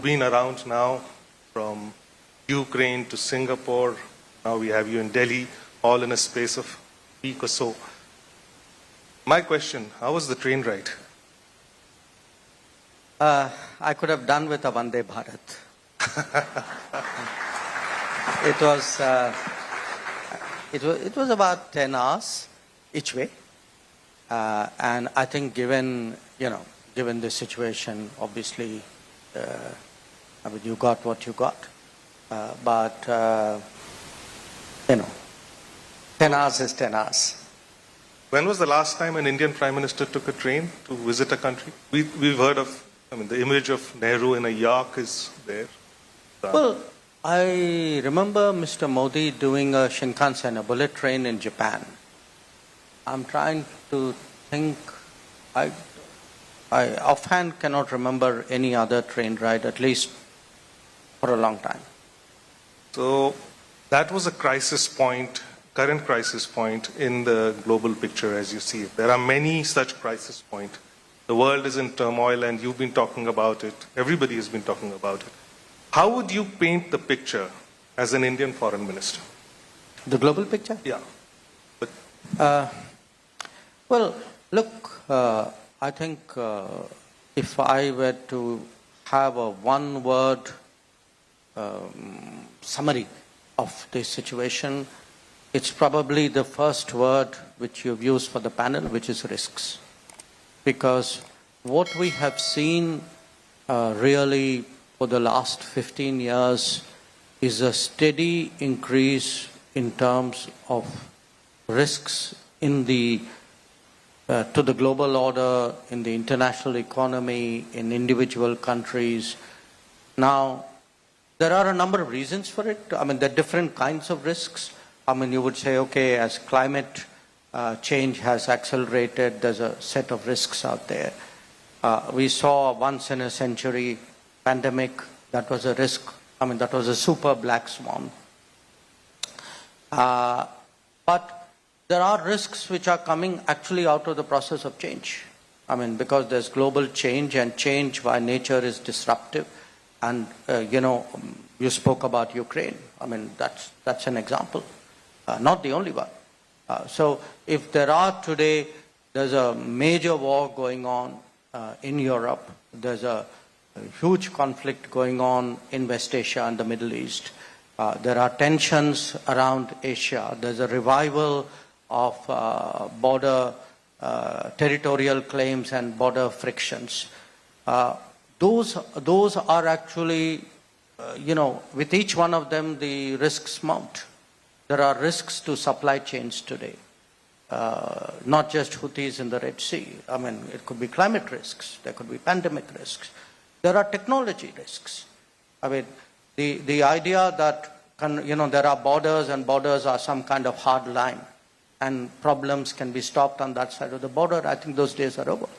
been around now from Ukraine to Singapore. Now we have you in Delhi, all in a space of a week or so. My question, how was the train ride? I could have done with a Vande Bharat. It was about 10 hours each way. And I think given the situation, obviously, you got what you got. But 10 hours is 10 hours. When was the last time an Indian Prime Minister took a train to visit a country? We've heard of, the image of Nehru in a yak is there. Well, I remember Mr. Modi doing a Shinkansen, a bullet train in Japan. I'm trying to think, I offhand cannot remember any other train ride, at least for a long time. So that was a crisis point, current crisis point in the global picture as you see it. There are many such crisis points. The world is in turmoil and you've been talking about it. Everybody has been talking about it. How would you paint the picture as an Indian foreign minister? The global picture? Yeah. Well, look, I think if I were to have a one-word summary of this situation, it's probably the first word which you've used for the panel, which is risks. Because what we have seen really for the last 15 years is a steady increase in terms of risks in to the global order, in the international economy, in individual countries. Now, there are a number of reasons for it. There are different kinds of risks. You would say, okay, as climate change has accelerated, there's a set of risks out there. We saw a once-in-a-century pandemic. That was a risk. That was a super black swan. But there are risks which are coming actually out of the process of change. Because there's global change, and change by nature is disruptive. And, you spoke about Ukraine. That's an example. Not the only one. So if there's a major war going on in Europe, there's a huge conflict going on in West Asia and the Middle East. There are tensions around Asia. There's a revival of border territorial claims and border frictions. Those are actually, with each one of them, the risks mount. There are risks to supply chains today, not just Houthis in the Red Sea. It could be climate risks. There could be pandemic risks. There are technology risks. The idea that, there are borders and borders are some kind of hard line and problems can be stopped on that side of the border, I think those days are over.